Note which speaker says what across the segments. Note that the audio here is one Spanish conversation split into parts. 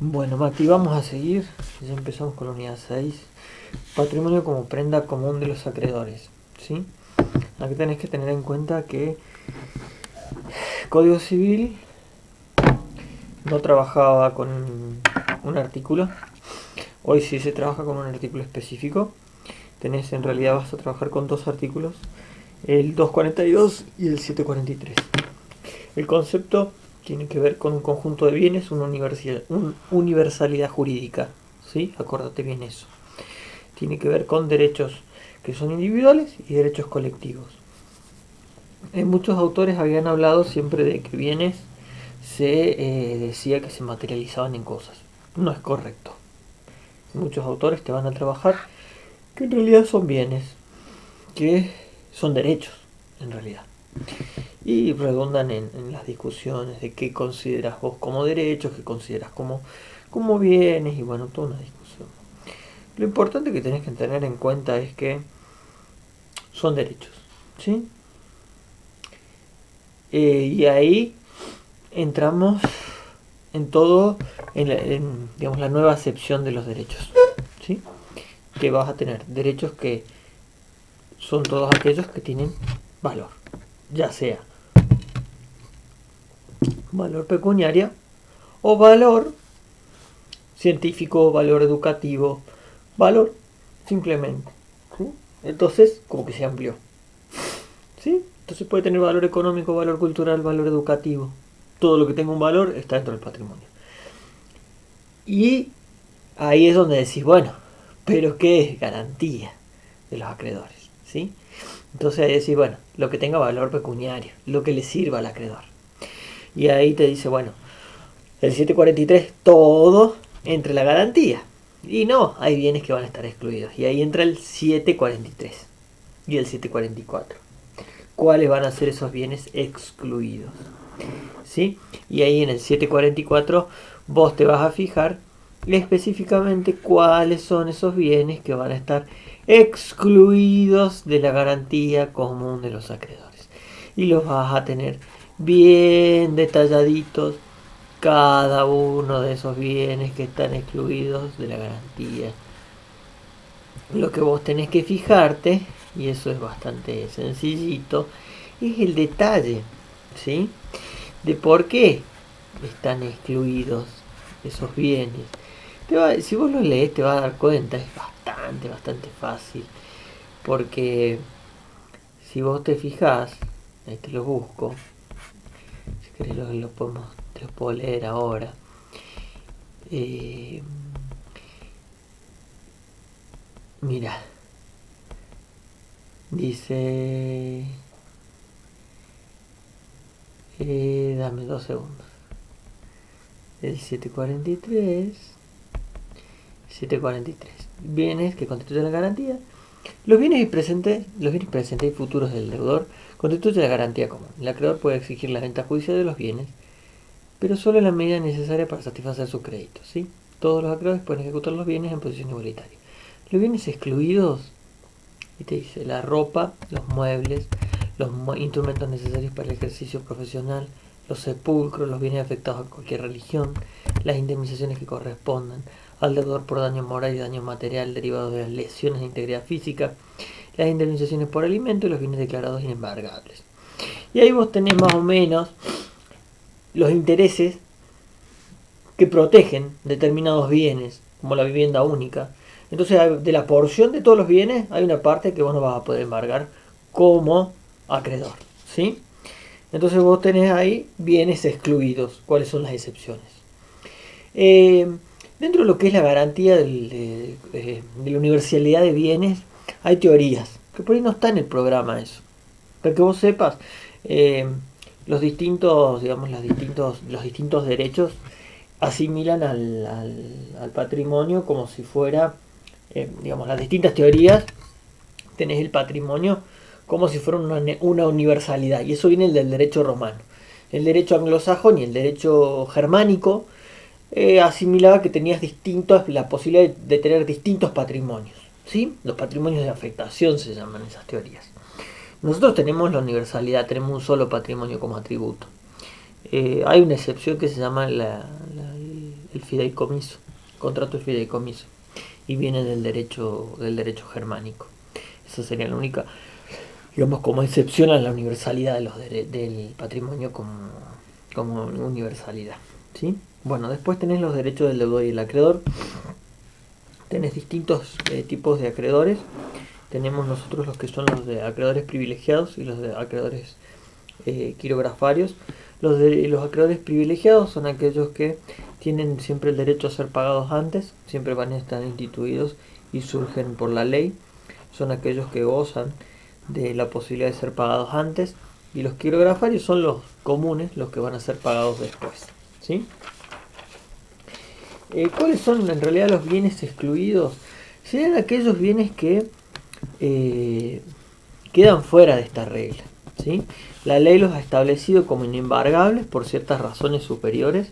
Speaker 1: Bueno, Mati, vamos a seguir. Ya empezamos con la unidad 6. Patrimonio como prenda común de los acreedores. ¿Sí? Aquí tenés que tener en cuenta que Código Civil no trabajaba con un artículo. Hoy sí se trabaja con un artículo específico. En realidad vas a trabajar con dos artículos, el 242 y el 743. El concepto tiene que ver con un conjunto de bienes, una universalidad jurídica. ¿Sí? Acordate bien eso. Tiene que ver con derechos que son individuales y derechos colectivos. Muchos autores habían hablado siempre de que bienes se decía que se materializaban en cosas. No es correcto. Muchos autores te van a trabajar que en realidad son bienes, que son derechos en realidad. Y redundan en las discusiones de qué consideras vos como derechos, qué consideras como bienes y bueno, toda una discusión. Lo importante que tenés que tener en cuenta es que son derechos, ¿sí? Y ahí entramos en todo, digamos, la nueva acepción de los derechos, ¿sí? Que vas a tener derechos que son todos aquellos que tienen valor, ya sea valor pecuniario o valor científico, valor educativo, valor simplemente, ¿sí? Entonces, como que se amplió, ¿sí? Entonces puede tener valor económico, valor cultural, valor educativo. Todo lo que tenga un valor está dentro del patrimonio. Y ahí es donde decís, bueno, pero ¿qué es garantía de los acreedores? ¿Sí? Entonces ahí decís, bueno, lo que tenga valor pecuniario, lo que le sirva al acreedor. Y ahí te dice, bueno, el 743, todo entre la garantía. Y no, hay bienes que van a estar excluidos. Y ahí entra el 743 y el 744. ¿Cuáles van a ser esos bienes excluidos? ¿Sí? Y ahí en el 744 vos te vas a fijar específicamente cuáles son esos bienes que van a estar excluidos de la garantía común de los acreedores. Y los vas a tener bien detalladitos, cada uno de esos bienes que están excluidos de la garantía. Lo que vos tenés que fijarte, y eso es bastante sencillito, es el detalle, ¿sí? De por qué están excluidos esos bienes. Si vos lo lees te vas a dar cuenta, es bastante fácil. Porque si vos te fijas, ahí te lo busco, si querés te lo puedo leer ahora. Eh, Mira, dice... dame 2 segundos. El 743. 743. Bienes que constituyen la garantía. Los bienes presentes y futuros del deudor constituyen la garantía común. El acreedor puede exigir la venta judicial de los bienes, pero solo en la medida necesaria para satisfacer su crédito, ¿sí? Todos los acreedores pueden ejecutar los bienes en posición igualitaria. Los bienes excluidos, y te dice la ropa, los muebles, los instrumentos necesarios para el ejercicio profesional, los sepulcros, los bienes afectados a cualquier religión, las indemnizaciones que correspondan al deudor por daño moral y daño material derivados de las lesiones de integridad física, las indemnizaciones por alimento y los bienes declarados inembargables. Y ahí vos tenés más o menos los intereses que protegen determinados bienes, como la vivienda única. Entonces, de la porción de todos los bienes, hay una parte que vos no vas a poder embargar como acreedor, ¿sí? Entonces vos tenés ahí bienes excluidos. ¿Cuáles son las excepciones? Dentro de lo que es la garantía de la universalidad de bienes, hay teorías, que por ahí no está en el programa eso. Para que vos sepas, los distintos, digamos, los distintos derechos asimilan al patrimonio como si fuera, digamos, las distintas teorías, tenés el patrimonio como si fuera una universalidad, y eso viene del derecho romano. El derecho anglosajón y el derecho germánico asimilaba que tenías la posibilidad de tener distintos patrimonios, ¿sí? Los patrimonios de afectación se llaman esas teorías. Nosotros tenemos la universalidad, tenemos un solo patrimonio como atributo. Hay una excepción que se llama el fideicomiso, contrato de fideicomiso, y viene del derecho germánico. Esa sería la única, digamos, como excepción a la universalidad del patrimonio como universalidad, ¿sí? Bueno, después tenés los derechos del deudor y el acreedor. Tenés distintos tipos de acreedores. Tenemos nosotros los que son los de acreedores privilegiados y los de acreedores quirografarios. Los acreedores privilegiados son aquellos que tienen siempre el derecho a ser pagados antes, siempre van a estar instituidos y surgen por la ley. Son aquellos que gozan de la posibilidad de ser pagados antes, y los quirografarios son los comunes, los que van a ser pagados después, ¿sí? ¿Cuáles son en realidad los bienes excluidos? Serían aquellos bienes que quedan fuera de esta regla, ¿sí? La ley los ha establecido como inembargables por ciertas razones superiores.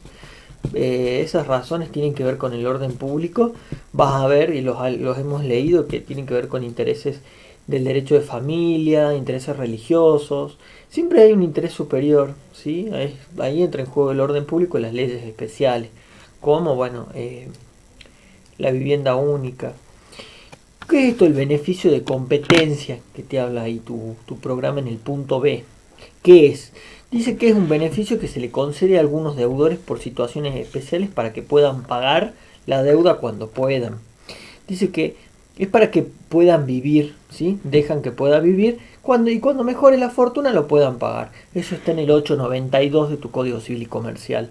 Speaker 1: Esas razones tienen que ver con el orden público. Vas a ver, y los hemos leído, que tienen que ver con intereses del derecho de familia, intereses religiosos. Siempre hay un interés superior, ¿sí? Ahí entra en juego el orden público y las leyes especiales, como, bueno, la vivienda única. ¿Qué es esto? El beneficio de competencia que te habla ahí tu programa en el punto B. ¿Qué es? Dice que es un beneficio que se le concede a algunos deudores por situaciones especiales para que puedan pagar la deuda cuando puedan. Dice que es para que puedan vivir, ¿sí? Dejan que pueda vivir y cuando mejore la fortuna lo puedan pagar. Eso está en el 892 de tu Código Civil y Comercial.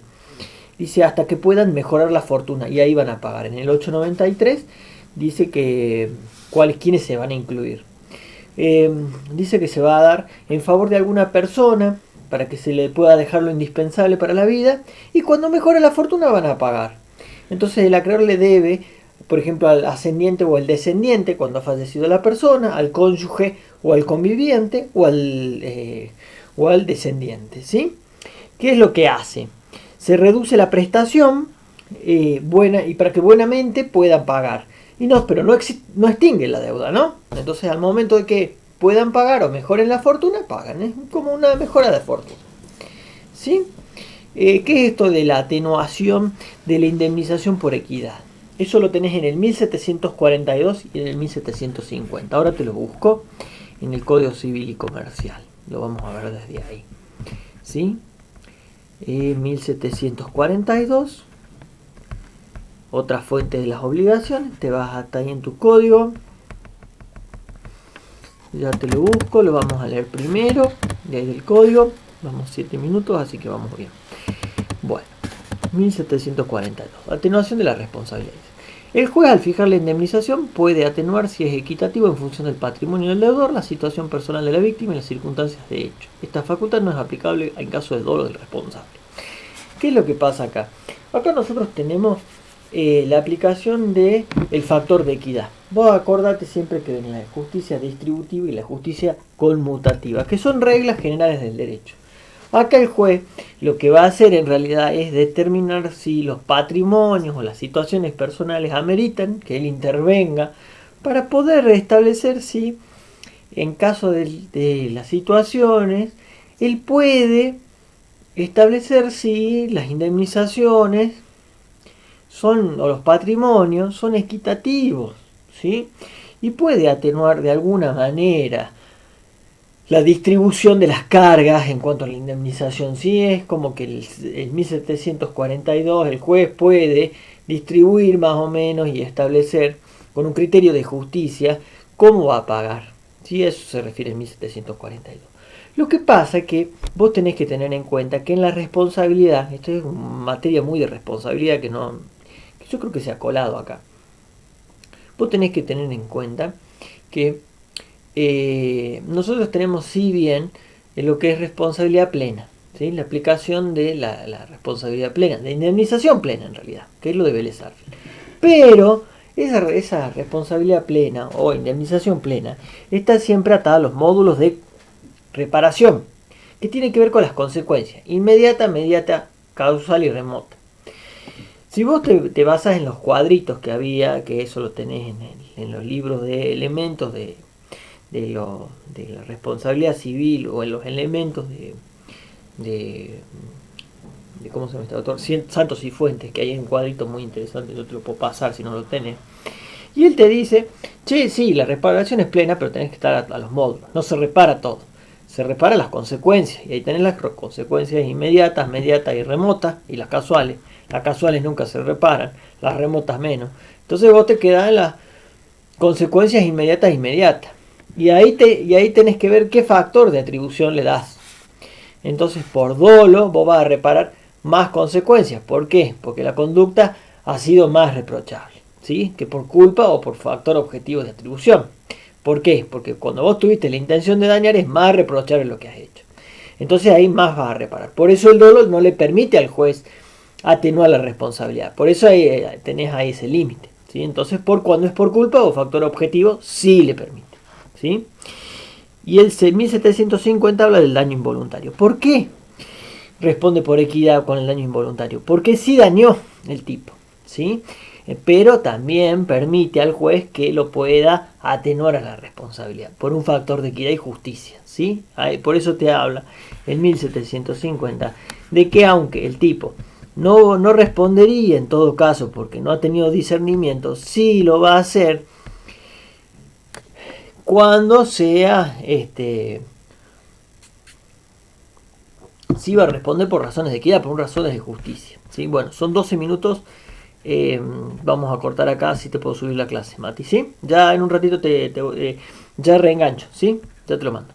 Speaker 1: Dice hasta que puedan mejorar la fortuna, y ahí van a pagar. En el 893 dice que quiénes se van a incluir. Dice que se va a dar en favor de alguna persona para que se le pueda dejar lo indispensable para la vida, y cuando mejore la fortuna van a pagar. Entonces el acreedor le debe, por ejemplo, al ascendiente o al descendiente cuando ha fallecido la persona, al cónyuge o al conviviente o al descendiente, ¿sí? ¿Qué es lo que hace? Se reduce la prestación y para que buenamente puedan pagar. Pero no extingue la deuda, ¿no? Entonces al momento de que puedan pagar o mejoren la fortuna, pagan. Es como una mejora de fortuna, ¿sí? ¿Qué es esto de la atenuación de la indemnización por equidad? Eso lo tenés en el 1742 y en el 1750. Ahora te lo busco en el Código Civil y Comercial. Lo vamos a ver desde ahí, ¿sí? 1742. Otra fuente de las obligaciones. Te vas hasta ahí en tu código. Ya te lo busco. Lo vamos a leer primero. De ahí del código. Vamos 7 minutos, así que vamos bien. Bueno, 1742. Atenuación de las responsabilidades. El juez, al fijar la indemnización, puede atenuar, si es equitativo, en función del patrimonio del deudor, la situación personal de la víctima y las circunstancias de hecho. Esta facultad no es aplicable en caso de dolo del responsable. ¿Qué es lo que pasa acá? Acá nosotros tenemos la aplicación del factor de equidad. Vos acordate siempre que ven la justicia distributiva y la justicia conmutativa, que son reglas generales del derecho. Acá el juez lo que va a hacer en realidad es determinar si los patrimonios o las situaciones personales ameritan que él intervenga para poder establecer si, en caso de las situaciones, él puede establecer si las indemnizaciones o los patrimonios son equitativos, ¿sí? Y puede atenuar de alguna manera la distribución de las cargas en cuanto a la indemnización. Sí, es como que en 1742 el juez puede distribuir más o menos y establecer con un criterio de justicia cómo va a pagar. Sí, eso se refiere en 1742. Lo que pasa es que vos tenés que tener en cuenta que en la responsabilidad, esto es una materia muy de responsabilidad que yo creo que se ha colado acá. Vos tenés que tener en cuenta que nosotros tenemos, si bien, lo que es responsabilidad plena, ¿sí? La aplicación de la responsabilidad plena, de indemnización plena en realidad, que es lo de Vélez Sarsfield. Pero esa responsabilidad plena o indemnización plena está siempre atada a los módulos de reparación, que tiene que ver con las consecuencias inmediata, mediata, causal y remota. Si vos te basas en los cuadritos que había, que eso lo tenés en los libros de elementos de la responsabilidad civil, o en los elementos de de cómo se llama este autor, Santos y Fuentes, que hay un cuadrito muy interesante, yo te lo puedo pasar si no lo tenés. Y él te dice, che, sí, la reparación es plena, pero tenés que estar a los módulos. No se repara todo, se repara las consecuencias. Y ahí tenés las consecuencias inmediatas, mediatas y remotas, y las casuales. Las casuales nunca se reparan, las remotas menos. Entonces vos te quedás en las consecuencias inmediatas. Y ahí tenés que ver qué factor de atribución le das. Entonces por dolo vos vas a reparar más consecuencias. ¿Por qué? Porque la conducta ha sido más reprochable, ¿sí? Que por culpa o por factor objetivo de atribución. ¿Por qué? Porque cuando vos tuviste la intención de dañar es más reprochable lo que has hecho. Entonces ahí más vas a reparar. Por eso el dolo no le permite al juez atenuar la responsabilidad. Por eso ahí, tenés ahí ese límite, ¿sí? Entonces cuando es por culpa o factor objetivo sí le permite, ¿sí? Y el 1750 habla del daño involuntario. ¿Por qué responde por equidad con el daño involuntario? Porque sí dañó el tipo, ¿sí? Pero también permite al juez que lo pueda atenuar a la responsabilidad por un factor de equidad y justicia, ¿sí? Por eso te habla en 1750 de que aunque el tipo no respondería en todo caso porque no ha tenido discernimiento, sí lo va a hacer cuando sea sí va a responder por razones de equidad, por razones de justicia, ¿sí? Bueno, son 12 minutos. Vamos a cortar acá, si te puedo subir la clase, Mati, ¿sí? Ya en un ratito ya reengancho, ¿sí? Ya te lo mando.